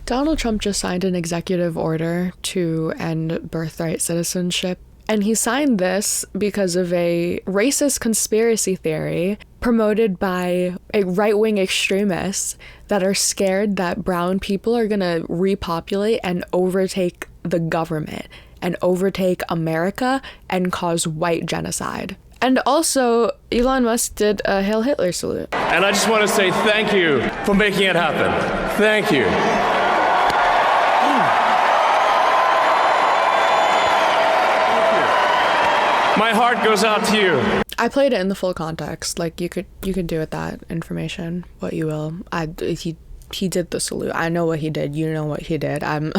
Donald Trump just signed an executive order to end birthright citizenship. And he signed this because of a racist conspiracy theory promoted by a right-wing extremists that are scared that brown people are going to repopulate and overtake the government and overtake America and cause white genocide. And also, Elon Musk did a Hail Hitler salute. And I just want to say thank you for making it happen. Thank you. My heart goes out to you. I played it in the full context. Like, you could do with that information what you will. He did the salute. I know what he did. You know what he did. I'm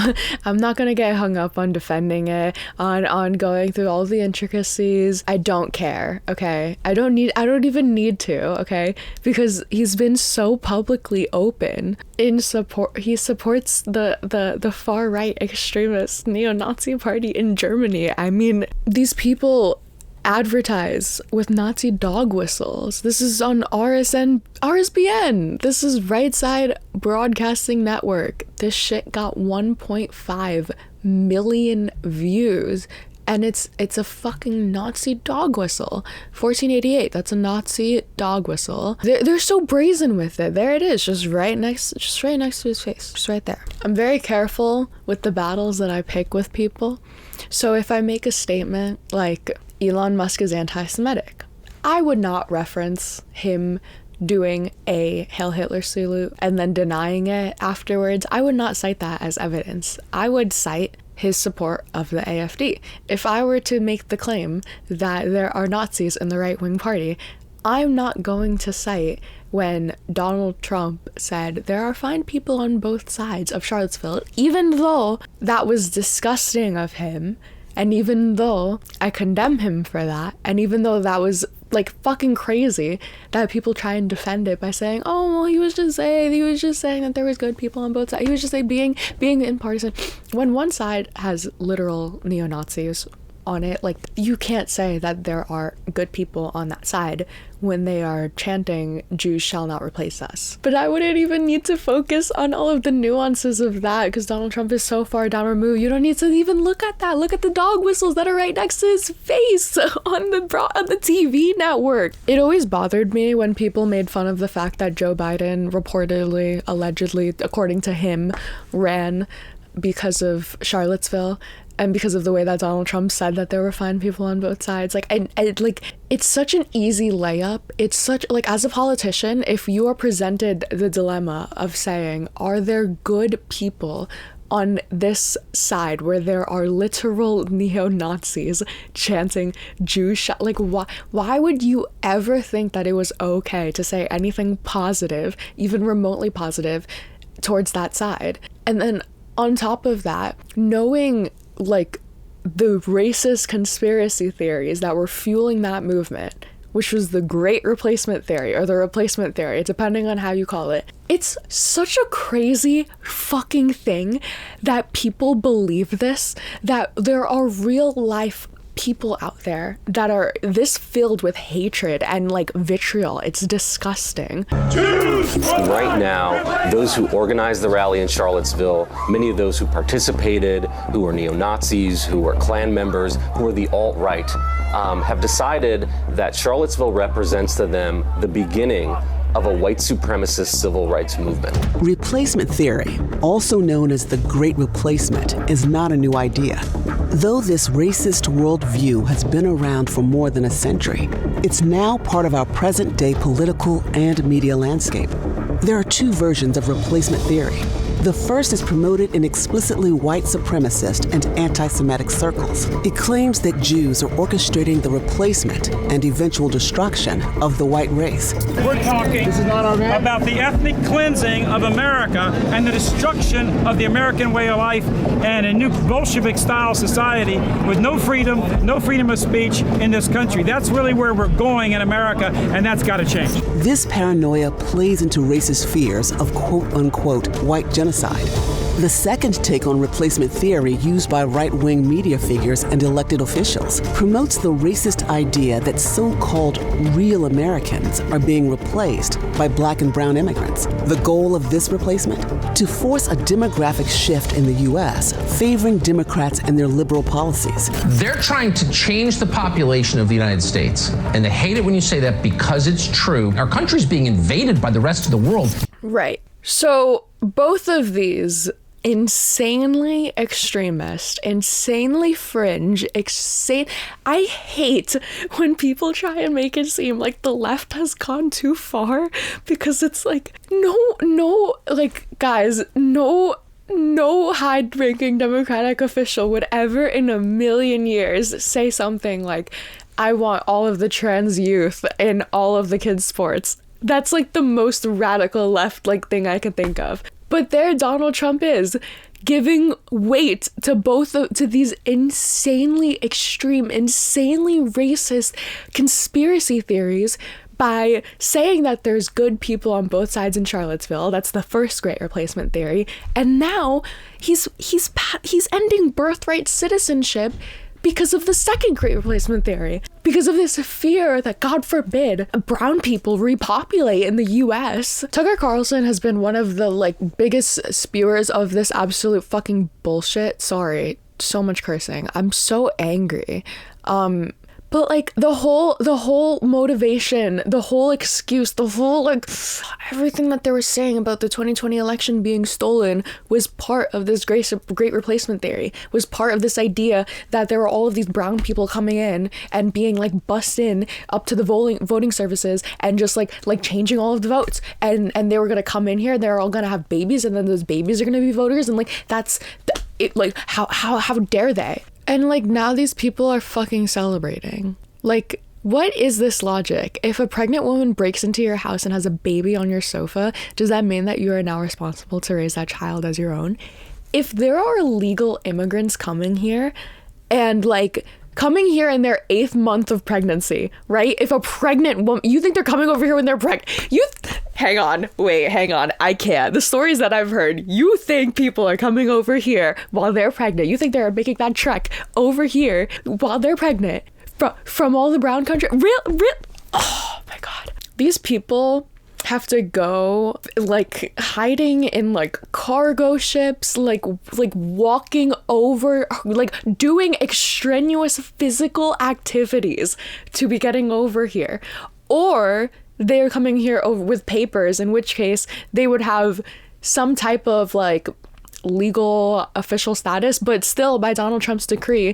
not gonna get hung up on defending it, on going through all the intricacies. I don't care, okay? I don't even need to, okay? Because he's been so publicly open in support. He supports the far right extremist neo-Nazi party in Germany. I mean, these people advertise with Nazi dog whistles. This is on RSBN. This is Right Side Broadcasting Network. This shit got 1.5 million views, and it's a fucking Nazi dog whistle. 1488, that's a Nazi dog whistle. They're so brazen with it. There it is, just right next to his face, just right there. I'm very careful with the battles that I pick with people. So if I make a statement like Elon Musk is anti-Semitic, I would not reference him doing a Hail Hitler salute and then denying it afterwards. I would not cite that as evidence. I would cite his support of the AfD. If I were to make the claim that there are Nazis in the right-wing party, I'm not going to cite when Donald Trump said there are fine people on both sides of Charlottesville, even though that was disgusting of him. And even though I condemn him for that, and even though that was like fucking crazy that people try and defend it by saying, oh, well, he was just saying that there was good people on both sides. He was just like being partisan. When one side has literal neo-Nazis on it, like, you can't say that there are good people on that side when they are chanting Jews shall not replace us. But I wouldn't even need to focus on all of the nuances of that because Donald Trump is so far down removed. You don't need to even look at that. Look at the dog whistles that are right next to his face on the TV network. It always bothered me when people made fun of the fact that Joe Biden reportedly, allegedly, according to him, ran because of Charlottesville and because of the way that Donald Trump said that there were fine people on both sides. Like, like, it's such an easy layup. It's such, like, as a politician, if you are presented the dilemma of saying, are there good people on this side where there are literal neo-Nazis chanting Jews, like, why would you ever think that it was okay to say anything positive, even remotely positive, towards that side? And then on top of that, knowing like the racist conspiracy theories that were fueling that movement, which was the Great Replacement Theory or the Replacement Theory, depending on how you call it. It's such a crazy fucking thing that people believe this, that there are real life people out there that are this filled with hatred and like vitriol. It's disgusting. Right now, those who organized the rally in Charlottesville, many of those who participated, who are neo-Nazis, who are Klan members, who are the alt-right, have decided that Charlottesville represents to them the beginning of a white supremacist civil rights movement. Replacement theory, also known as the Great Replacement, is not a new idea. Though this racist worldview has been around for more than a century, it's now part of our present-day political and media landscape. There are two versions of replacement theory. The first is promoted in explicitly white supremacist and anti-Semitic circles. It claims that Jews are orchestrating the replacement and eventual destruction of the white race. We're talking about the ethnic cleansing of America and the destruction of the American way of life and a new Bolshevik-style society with no freedom of speech in this country. That's really where we're going in America, and that's got to change. This paranoia plays into racist fears of quote-unquote white genocide. The second take on replacement theory used by right-wing media figures and elected officials promotes the racist idea that so-called real Americans are being replaced by black and brown immigrants. The goal of this replacement? To force a demographic shift in the U.S., favoring Democrats and their liberal policies. They're trying to change the population of the United States, and they hate it when you say that because it's true. Our country's being invaded by the rest of the world. Right. So both of these insanely extremist, insanely fringe, I hate when people try and make it seem like the left has gone too far, because it's like, no, like, guys, no high-ranking Democratic official would ever in a million years say something like, I want all of the trans youth in all of the kids' sports. That's like the most radical left like thing I could think of. But there Donald Trump is, giving weight to to these insanely extreme, insanely racist conspiracy theories by saying that there's good people on both sides in Charlottesville. That's the first great replacement theory. And now he's ending birthright citizenship because of the second great replacement theory, because of this fear that, God forbid, brown people repopulate in the US. Tucker Carlson has been one of the like biggest spewers of this absolute fucking bullshit. Sorry, so much cursing. I'm so angry. But like the whole motivation, the whole excuse, the whole like everything that they were saying about the 2020 election being stolen was part of this great replacement theory, was part of this idea that there were all of these brown people coming in and being like bussed in up to the voting services and just like changing all of the votes, and they were gonna come in here, they're all gonna have babies, and then those babies are gonna be voters, and like that's it. Like how dare they? And like now these people are fucking celebrating. Like, what is this logic? If a pregnant woman breaks into your house and has a baby on your sofa, does that mean that you are now responsible to raise that child as your own? If there are illegal immigrants coming here and like coming here in their 8th month of pregnancy, right? If a pregnant woman, you think they're coming over here when they're pregnant? Hang on, I can't. The stories that I've heard, you think people are coming over here while they're pregnant. You think they're making that trek over here while they're pregnant from all the brown country? Real, oh my God. These people have to go like hiding in like cargo ships, like walking over, like doing extraneous physical activities to be getting over here. Or they're coming here over with papers, in which case they would have some type of like legal official status, but still by Donald Trump's decree,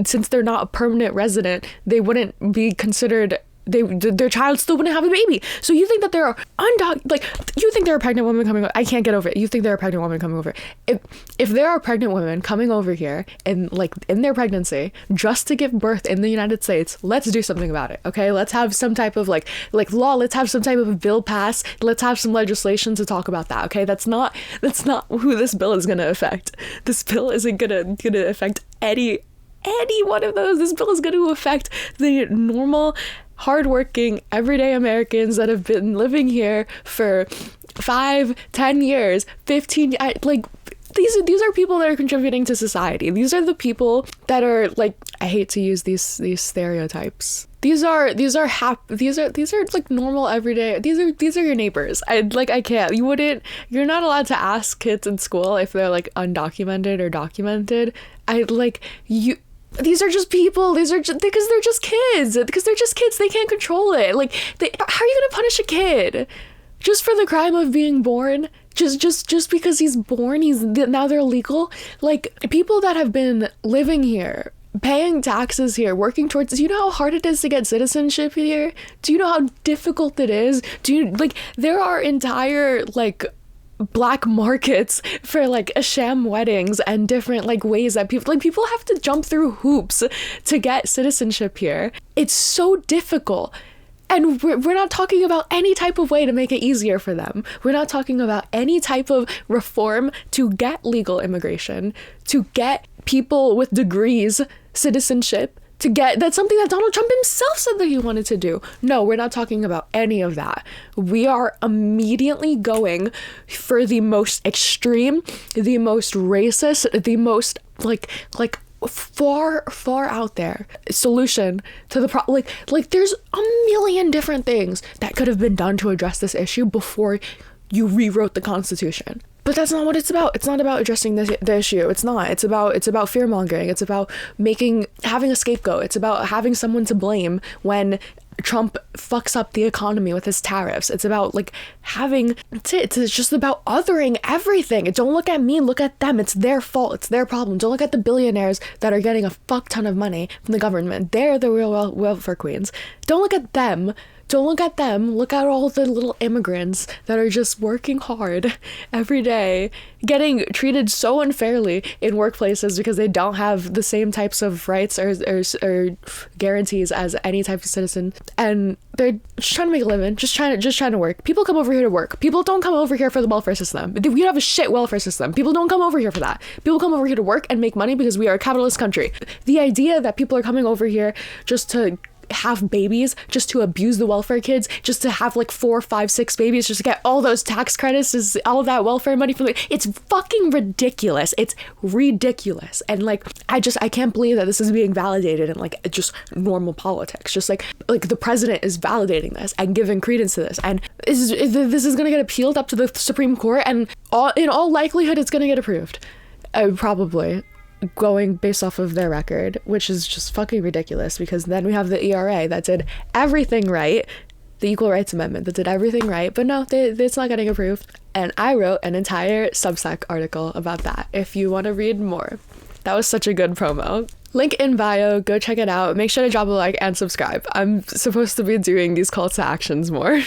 since they're not a permanent resident, they wouldn't be considered, their child still wouldn't have a baby. So you think that there are you think there are pregnant women coming over? I can't get over it. You think there are pregnant women coming over? If there are pregnant women coming over here and like in their pregnancy just to give birth in the United States, let's do something about it. Okay, let's have some type of like law. Let's have some type of bill passed. Let's have some legislation to talk about that. Okay, that's not who this bill is gonna affect. This bill isn't gonna affect any one of those. This bill is going to affect the normal, hardworking, everyday Americans that have been living here for 5, 10 years, 15. These are people that are contributing to society. These are the people that are like, I hate to use these stereotypes. These are like normal everyday. These are your neighbors. I can't. You're not allowed to ask kids in school if they're like undocumented or documented. These are just people. These are just because they're just kids. Because they're just kids. They can't control it. Like, how are you gonna punish a kid just for the crime of being born? Just because he's born, now they're legal. Like, people that have been living here, paying taxes here, working towards. Do you know how hard it is to get citizenship here? Do you know how difficult it is? There are entire black markets for like sham weddings and different like ways that people have to jump through hoops to get citizenship here. It's so difficult. And we're not talking about any type of way to make it easier for them. We're not talking about any type of reform to get legal immigration, to get people with degrees citizenship, That's something that Donald Trump himself said that he wanted to do. No, we're not talking about any of that. We are immediately going for the most extreme, the most racist, the most like far out there solution to the problem. Like there's a million different things that could have been done to address this issue before you rewrote the Constitution. But that's not what it's about. It's not about addressing the issue. It's not. It's about fear-mongering. It's about having a scapegoat. It's about having someone to blame when Trump fucks up the economy with his tariffs. It's about it's just about othering everything. Don't look at me, look at them. It's their fault. It's their problem. Don't look at the billionaires that are getting a fuck ton of money from the government. They're the real welfare queens. Don't look at them. Don't look at them. Look at all the little immigrants that are just working hard every day, getting treated so unfairly in workplaces because they don't have the same types of rights or guarantees as any type of citizen. And they're just trying to make a living, just trying to work. People come over here to work. People don't come over here for the welfare system. We have a shit welfare system. People don't come over here for that. People come over here to work and make money because we are a capitalist country. The idea that people are coming over here just to have babies, just to abuse the welfare kids, just to have 4, 5, 6 babies, just to get all those tax credits, is all that welfare money from it's fucking ridiculous. It's ridiculous. And I can't believe that this is being validated in just normal politics. Just like the president is validating this and giving credence to this, and this is gonna get appealed up to the Supreme Court, and in all likelihood it's gonna get approved, probably, going based off of their record, which is just fucking ridiculous, because then we have the ERA that did everything right, the Equal Rights Amendment that did everything right, but no, it's not getting approved. And I wrote an entire Substack article about that if you want to read more. That was such a good promo. Link in bio, go check it out. Make sure to drop a like and subscribe. I'm supposed to be doing these calls to actions more.